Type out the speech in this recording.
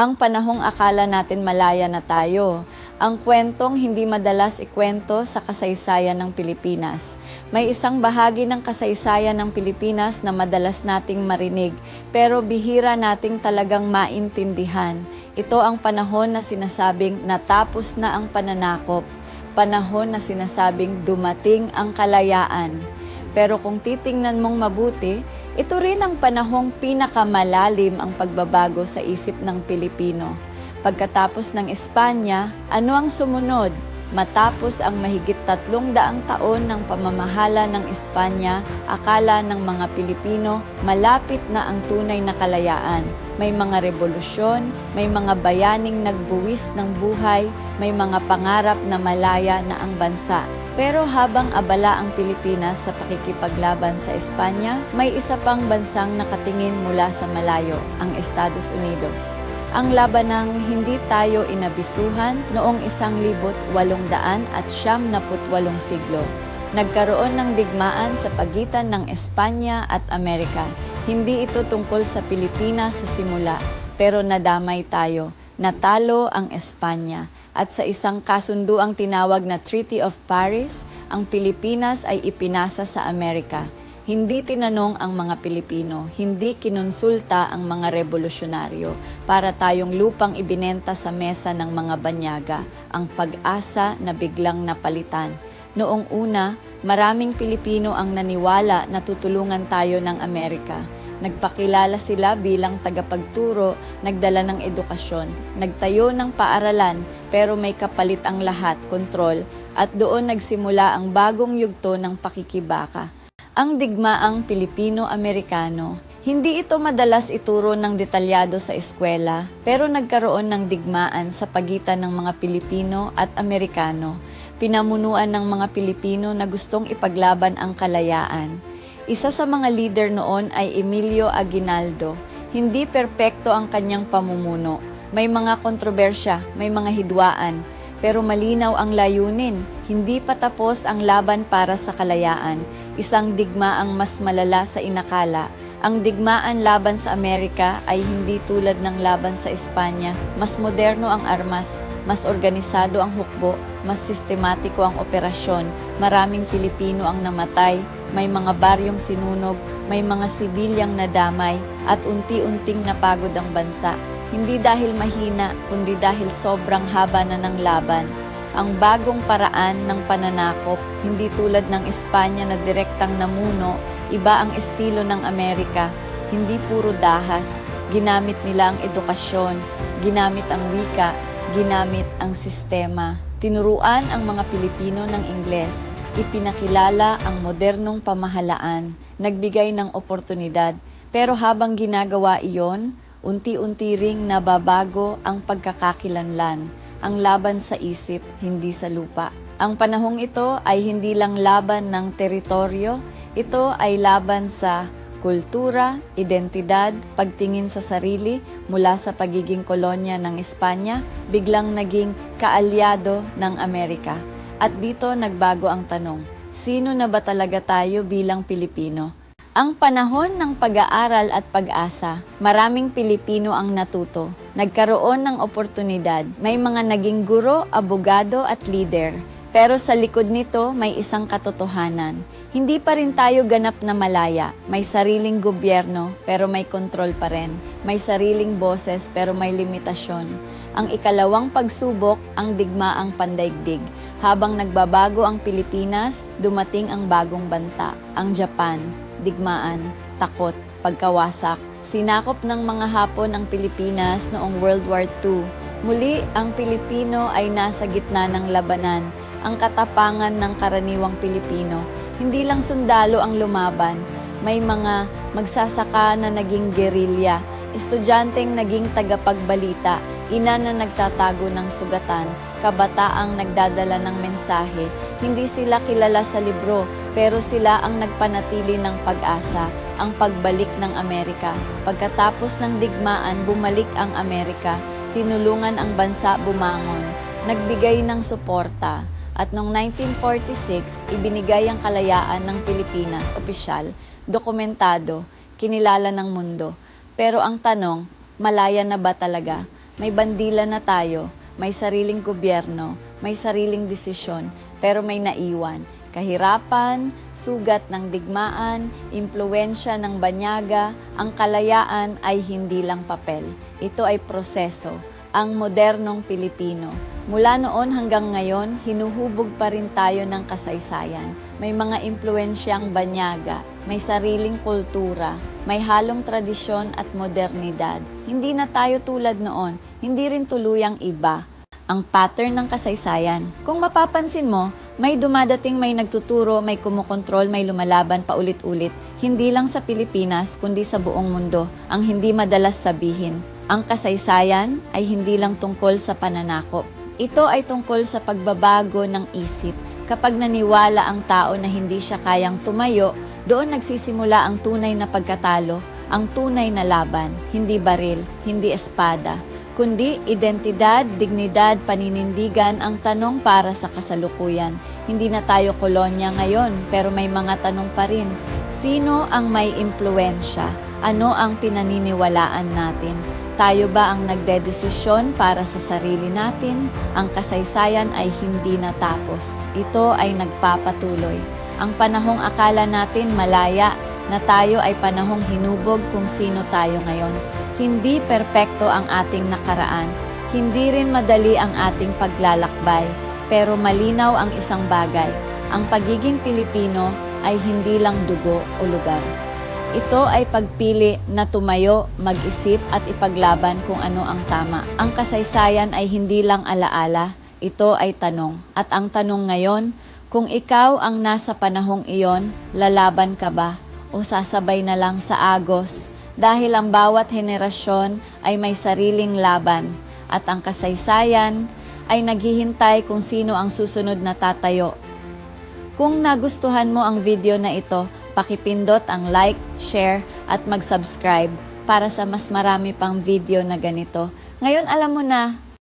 Ang panahong akala natin malaya na tayo. Ang kwentong hindi madalas ikwento sa kasaysayan ng Pilipinas. May isang bahagi ng kasaysayan ng Pilipinas na madalas nating marinig pero bihira nating talagang maintindihan. Ito ang panahon na sinasabing natapos na ang pananakop. Panahon na sinasabing dumating ang kalayaan. Pero kung titingnan mong mabuti, ito rin ang panahong pinakamalalim ang pagbabago sa isip ng Pilipino. Pagkatapos ng Espanya, ano ang sumunod? Matapos ang mahigit 300 taon ng pamamahala ng Espanya, akala ng mga Pilipino malapit na ang tunay na kalayaan. May mga revolusyon, may mga bayaning nagbuwis ng buhay, may mga pangarap na malaya na ang bansa. Pero habang abala ang Pilipinas sa pakikipaglaban sa Espanya, may isa pang bansang nakatingin mula sa malayo, ang Estados Unidos. Ang labanang hindi tayo inabisuhan noong 1898 siglo. Nagkaroon ng digmaan sa pagitan ng Espanya at Amerika. Hindi ito tungkol sa Pilipinas sa simula, pero nadamay tayo. Natalo ang Espanya. At sa isang kasunduang tinawag na Treaty of Paris, ang Pilipinas ay ipinasa sa Amerika. Hindi tinanong ang mga Pilipino, hindi kinonsulta ang mga revolusyonaryo para tayong lupang ibinenta sa mesa ng mga banyaga, ang pag-asa na biglang napalitan. Noong una, maraming Pilipino ang naniwala na tutulungan tayo ng Amerika. Nagpakilala sila bilang tagapagturo, nagdala ng edukasyon, nagtayo ng paaralan, pero may kapalit ang lahat, kontrol, at doon nagsimula ang bagong yugto ng pakikibaka. Ang digmaang Pilipino-Amerikano. Hindi ito madalas ituro ng detalyado sa eskwela, pero nagkaroon ng digmaan sa pagitan ng mga Pilipino at Amerikano. Pinamunuan ng mga Pilipino na gustong ipaglaban ang kalayaan. Isa sa mga leader noon ay Emilio Aguinaldo. Hindi perpekto ang kanyang pamumuno. May mga kontrobersya, may mga hidwaan, pero malinaw ang layunin. Hindi pa tapos ang laban para sa kalayaan. Isang digmaang mas malala sa inakala. Ang digmaan laban sa Amerika ay hindi tulad ng laban sa Espanya. Mas moderno ang armas, mas organisado ang hukbo, mas sistematiko ang operasyon. Maraming Pilipino ang namatay, may mga baryong sinunog, may mga sibilyang nadamay, at unti-unting napagod ang bansa. Hindi dahil mahina, kundi dahil sobrang haba na ng laban. Ang bagong paraan ng pananakop, hindi tulad ng Espanya na direktang namuno, iba ang estilo ng Amerika, hindi puro dahas, ginamit nila ang edukasyon, ginamit ang wika, ginamit ang sistema. Tinuruan ang mga Pilipino ng Ingles, ipinakilala ang modernong pamahalaan, nagbigay ng oportunidad, pero habang ginagawa iyon, unti-unti ring nababago ang pagkakakilanlan. Ang laban sa isip, hindi sa lupa. Ang panahong ito ay hindi lang laban ng teritoryo, ito ay laban sa kultura, identidad, pagtingin sa sarili mula sa pagiging kolonya ng Espanya, biglang naging kaalyado ng Amerika. At dito nagbago ang tanong, sino na ba talaga tayo bilang Pilipino? Ang panahon ng pag-aaral at pag-asa, maraming Pilipino ang natuto. Nagkaroon ng oportunidad, may mga naging guro, abogado at leader. Pero sa likod nito may isang katotohanan. Hindi pa rin tayo ganap na malaya. May sariling gobyerno pero may kontrol pa rin. May sariling boses pero may limitasyon. Ang ikalawang pagsubok, ang digmaang pandaigdig. Habang nagbabago ang Pilipinas, dumating ang bagong banta, ang Japan. Digmaan, takot, pagkawasak. Sinakop ng mga Hapon ang Pilipinas noong World War II. Muli, ang Pilipino ay nasa gitna ng labanan, ang katapangan ng karaniwang Pilipino. Hindi lang sundalo ang lumaban, may mga magsasaka na naging gerilya, estudyanteng naging tagapagbalita, ina na nagtatago ng sugatan, kabataang nagdadala ng mensahe. Hindi sila kilala sa libro, pero sila ang nagpanatili ng pag-asa, ang pagbalik ng Amerika. Pagkatapos ng digmaan, bumalik ang Amerika, tinulungan ang bansa bumangon, nagbigay ng suporta. At noong 1946, ibinigay ang kalayaan ng Pilipinas, opisyal, dokumentado, kinilala ng mundo. Pero ang tanong, malaya na ba talaga? May bandila na tayo, may sariling gobyerno, may sariling desisyon, pero may naiwan. Kahirapan, sugat ng digmaan, impluwensya ng banyaga, ang kalayaan ay hindi lang papel. Ito ay proseso, ang modernong Pilipino. Mula noon hanggang ngayon, hinuhubog pa rin tayo ng kasaysayan. May mga impluwensyang banyaga, may sariling kultura, may halong tradisyon at modernidad. Hindi na tayo tulad noon, hindi rin tuluyang iba ang pattern ng kasaysayan. Kung mapapansin mo, may dumadating, may nagtuturo, may kumukontrol, may lumalaban paulit-ulit. Hindi lang sa Pilipinas, kundi sa buong mundo. Ang hindi madalas sabihin, ang kasaysayan ay hindi lang tungkol sa pananakop. Ito ay tungkol sa pagbabago ng isip. Kapag naniwala ang tao na hindi siya kayang tumayo, doon nagsisimula ang tunay na pagkatalo, ang tunay na laban. Hindi baril, hindi espada, kundi identidad, dignidad, paninindigan ang tanong para sa kasalukuyan. Hindi na tayo kolonya ngayon, pero may mga tanong pa rin. Sino ang may impluwensya? Ano ang pinaniniwalaan natin? Tayo ba ang nagdedesisyon para sa sarili natin? Ang kasaysayan ay hindi natapos. Ito ay nagpapatuloy. Ang panahong akala natin malaya, na tayo ay panahong hinubog kung sino tayo ngayon. Hindi perpekto ang ating nakaraan. Hindi rin madali ang ating paglalakbay. Pero malinaw ang isang bagay. Ang pagiging Pilipino ay hindi lang dugo o lugar. Ito ay pagpili na tumayo, mag-isip at ipaglaban kung ano ang tama. Ang kasaysayan ay hindi lang alaala, ito ay tanong. At ang tanong ngayon, kung ikaw ang nasa panahong iyon, lalaban ka ba o sasabay na lang sa agos? Dahil ang bawat henerasyon ay may sariling laban at ang kasaysayan ay naghihintay kung sino ang susunod na tatayo. Kung nagustuhan mo ang video na ito, pakipindot ang like, share at mag-subscribe para sa mas marami pang video na ganito. Ngayon alam mo na